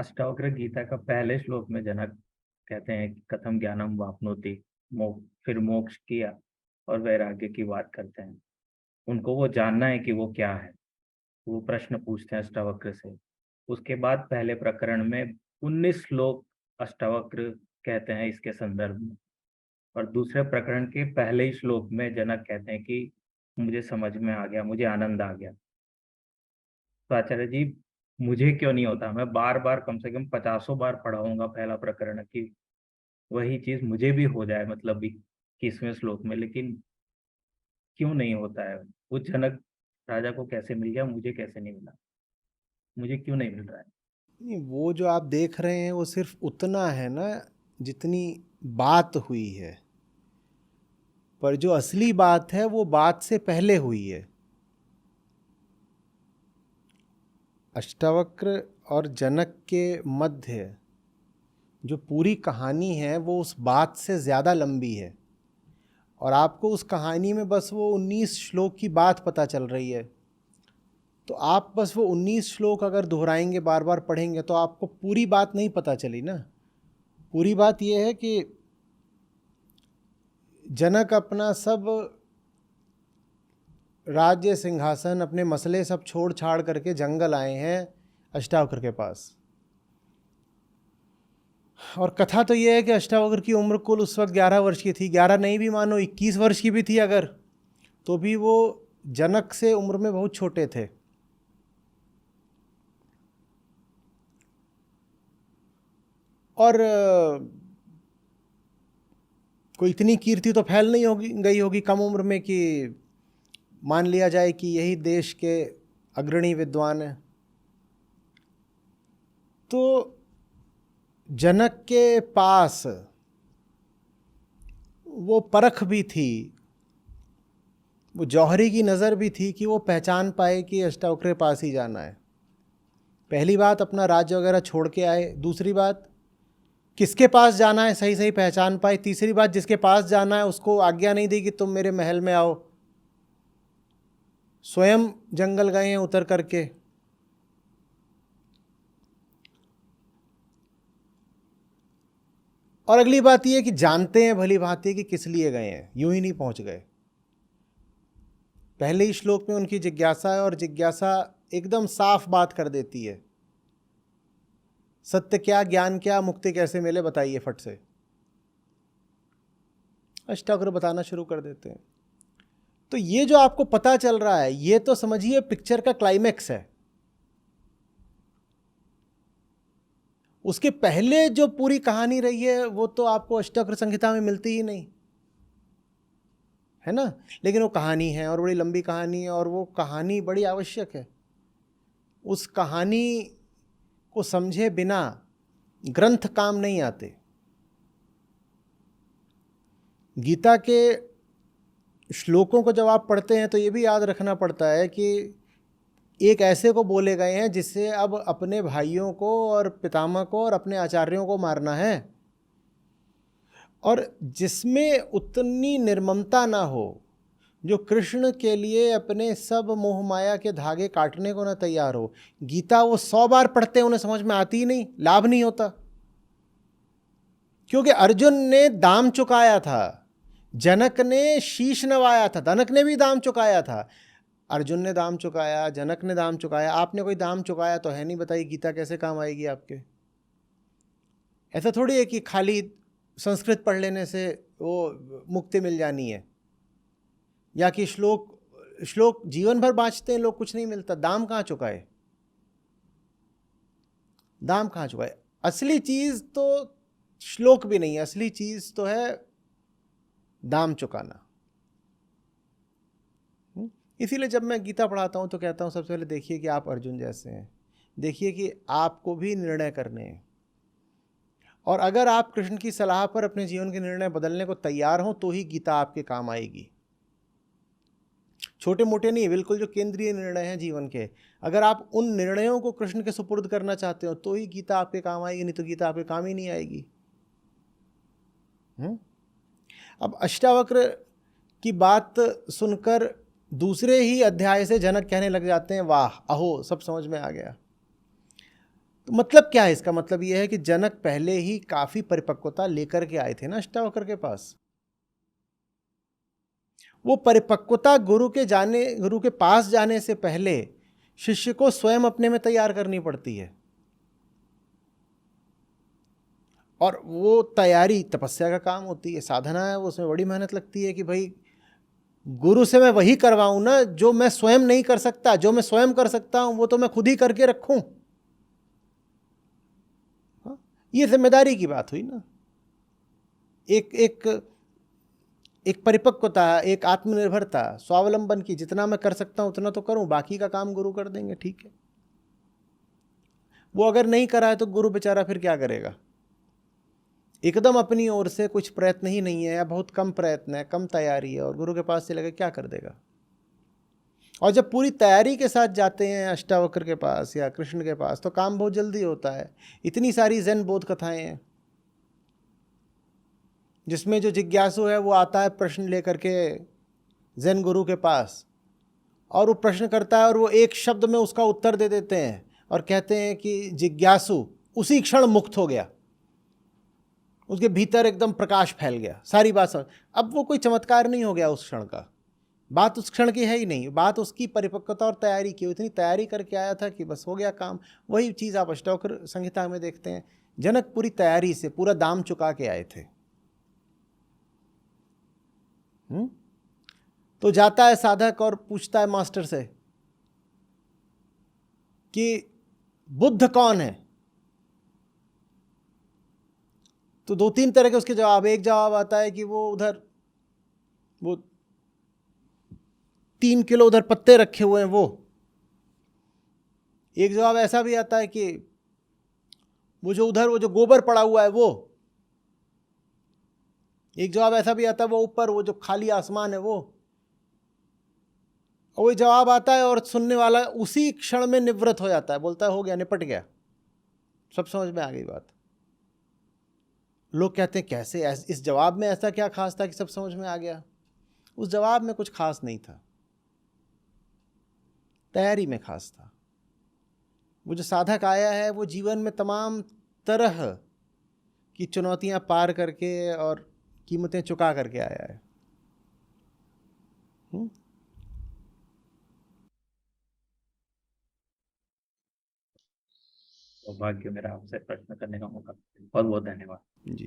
अष्टावक्र गीता का पहले श्लोक में जनक कहते हैं कि कथम ज्ञानम वापनोति, फिर मोक्ष किया और वैराग्य की बात करते हैं। उनको वो जानना है कि वो क्या है। वो प्रश्न पूछते हैं अष्टावक्र से। उसके बाद पहले प्रकरण में 19 श्लोक अष्टावक्र कहते हैं इसके संदर्भ में। और दूसरे प्रकरण के पहले ही श्लोक में जनक कहते हैं कि मुझे समझ में आ गया, मुझे आनंद आ गया। तो आचार्य जी, मुझे क्यों नहीं होता? मैं बार बार कम से कम 50 बार पढ़ाऊंगा पहला प्रकरण की वही चीज मुझे भी हो जाए, मतलब 21वें श्लोक में, लेकिन क्यों नहीं होता है? वो जनक राजा को कैसे मिल गया, मुझे कैसे नहीं मिला? मुझे क्यों नहीं मिल रहा है? नहीं, वो जो आप देख रहे हैं वो सिर्फ उतना है ना जितनी बात हुई है, पर जो असली बात है वो बात से पहले हुई है। अष्टावक्र और जनक के मध्य जो पूरी कहानी है वो उस बात से ज़्यादा लंबी है, और आपको उस कहानी में बस वो 19 श्लोक की बात पता चल रही है। तो आप बस वो 19 श्लोक अगर दोहराएंगे, बार बार पढ़ेंगे, तो आपको पूरी बात नहीं पता चली ना। पूरी बात ये है कि जनक अपना सब राज्य सिंहासन, अपने मसले सब छोड़ छाड़ करके जंगल आए हैं अष्टावक्र के पास। और कथा तो ये है कि अष्टावक्र की उम्र कुल उस वक्त 11 वर्ष की थी। 11 नहीं भी मानो, 21 वर्ष की भी थी अगर, तो भी वो जनक से उम्र में बहुत छोटे थे। और कोई इतनी कीर्ति तो फैल नहीं होगी गई होगी कम उम्र में कि मान लिया जाए कि यही देश के अग्रणी विद्वान हैं। तो जनक के पास वो परख भी थी, वो जौहरी की नज़र भी थी कि वो पहचान पाए कि अष्टावक्र के पास ही जाना है। पहली बात, अपना राज्य वगैरह छोड़ के आए। दूसरी बात, किसके पास जाना है सही सही पहचान पाए। तीसरी बात, जिसके पास जाना है उसको आज्ञा नहीं दी कि तुम मेरे महल में आओ, स्वयं जंगल गए हैं उतर करके। और अगली बात यह कि जानते हैं भली भांति कि किस लिए गए हैं, यूं ही नहीं पहुंच गए। पहले ही श्लोक में उनकी जिज्ञासा है, और जिज्ञासा एकदम साफ बात कर देती है। सत्य क्या, ज्ञान क्या, मुक्ति कैसे मिले, बताइए फट से। अष्टावक्र बताना शुरू कर देते हैं। तो ये जो आपको पता चल रहा है, ये तो समझिए पिक्चर का क्लाइमेक्स है। उसके पहले जो पूरी कहानी रही है वो तो आपको अष्टावक्र संहिता में मिलती ही नहीं है ना। लेकिन वो कहानी है, और बड़ी लंबी कहानी है, और वो कहानी बड़ी आवश्यक है। उस कहानी को समझे बिना ग्रंथ काम नहीं आते। गीता के श्लोकों को जब आप पढ़ते हैं तो ये भी याद रखना पड़ता है कि एक ऐसे को बोले गए हैं जिससे अब अपने भाइयों को और पितामह को और अपने आचार्यों को मारना है, और जिसमें उतनी निर्ममता ना हो, जो कृष्ण के लिए अपने सब मोह माया के धागे काटने को ना तैयार हो। गीता वो 100 बार पढ़ते हैं, उन्हें समझ में आती ही नहीं, लाभ नहीं होता। क्योंकि अर्जुन ने दाम चुकाया था, जनक ने शीश नवाया था, जनक ने भी दाम चुकाया था। अर्जुन ने दाम चुकाया, जनक ने दाम चुकाया, आपने कोई दाम चुकाया तो है नहीं। बताइए गीता कैसे काम आएगी आपके? ऐसा थोड़ी है कि खाली संस्कृत पढ़ लेने से वो मुक्ति मिल जानी है, या कि श्लोक श्लोक जीवन भर बाँचते हैं लोग, कुछ नहीं मिलता। दाम कहाँ चुकाए, दाम कहाँ चुकाए? असली चीज़ तो श्लोक भी नहीं है, असली चीज़ तो है दाम चुकाना। इसीलिए जब मैं गीता पढ़ाता हूँ तो कहता हूँ सबसे पहले देखिए कि आप अर्जुन जैसे हैं, देखिए कि आपको भी निर्णय करने हैं, और अगर आप कृष्ण की सलाह पर अपने जीवन के निर्णय बदलने को तैयार हों तो ही गीता आपके काम आएगी। छोटे मोटे नहीं, बिल्कुल जो केंद्रीय निर्णय हैं जीवन के, अगर आप उन निर्णयों को कृष्ण के सुपुर्द करना चाहते हो तो ही गीता आपके काम आएगी, नहीं तो गीता आपके काम ही नहीं आएगी। अब अष्टावक्र की बात सुनकर दूसरे ही अध्याय से जनक कहने लग जाते हैं, वाह, अहो, सब समझ में आ गया। तो मतलब क्या है इसका? मतलब यह है कि जनक पहले ही काफी परिपक्वता लेकर के आए थे ना अष्टावक्र के पास। वो परिपक्वता गुरु के पास जाने से पहले शिष्य को स्वयं अपने में तैयार करनी पड़ती है। और वो तैयारी तपस्या का काम होती है, साधना है, वो उसमें बड़ी मेहनत लगती है कि भाई गुरु से मैं वही करवाऊं ना जो मैं स्वयं नहीं कर सकता। जो मैं स्वयं कर सकता हूं वो तो मैं खुद ही करके रखूं। हाँ? ये जिम्मेदारी की बात हुई ना। एक एक एक परिपक्वता, एक आत्मनिर्भरता, स्वावलंबन की, जितना मैं कर सकता हूं उतना तो करूं, बाकी का काम गुरु कर देंगे, ठीक है। वो अगर नहीं करा है तो गुरु बेचारा फिर क्या करेगा? एकदम अपनी ओर से कुछ प्रयत्न ही नहीं है या बहुत कम प्रयत्न है, कम तैयारी है, और गुरु के पास चले गए, क्या कर देगा? और जब पूरी तैयारी के साथ जाते हैं अष्टावक्र के पास या कृष्ण के पास तो काम बहुत जल्दी होता है। इतनी सारी जैन बोध कथाएं हैं जिसमें जो जिज्ञासु है वो आता है प्रश्न लेकर के जैन गुरु के पास, और वो प्रश्न करता है और वो एक शब्द में उसका उत्तर दे देते हैं और कहते हैं कि जिज्ञासु उसी क्षण मुक्त हो गया, उसके भीतर एकदम प्रकाश फैल गया, सारी बात समझ। अब वो कोई चमत्कार नहीं हो गया उस क्षण का, बात उस क्षण की है ही नहीं, बात उसकी परिपक्वता और तैयारी की। इतनी तैयारी करके आया था कि बस हो गया काम। वही चीज़ आप अष्टावक्र संहिता में देखते हैं, जनक पूरी तैयारी से पूरा दाम चुका के आए थे। तो जाता है साधक और पूछता है मास्टर से कि बुद्ध कौन है? तो दो तीन तरह के उसके जवाब। एक जवाब आता है कि वो उधर वो 3 किलो उधर पत्ते रखे हुए हैं वो। एक जवाब ऐसा भी आता है कि वो जो उधर वो जो गोबर पड़ा हुआ है वो। एक जवाब ऐसा भी आता है वो ऊपर वो जो खाली आसमान है वो। और वो जवाब आता है और सुनने वाला उसी क्षण में निवृत्त हो जाता है, बोलता है हो गया, निपट गया, सब समझ में आ गई बात। लोग कहते हैं कैसे, इस जवाब में ऐसा क्या खास था कि सब समझ में आ गया? उस जवाब में कुछ खास नहीं था, तैयारी में खास था। वो जो साधक आया है वो जीवन में तमाम तरह की चुनौतियां पार करके और कीमतें चुका करके आया है। सौभाग्य मेरा आपसे प्रश्न करने का मौका। बहुत बहुत धन्यवाद। जी।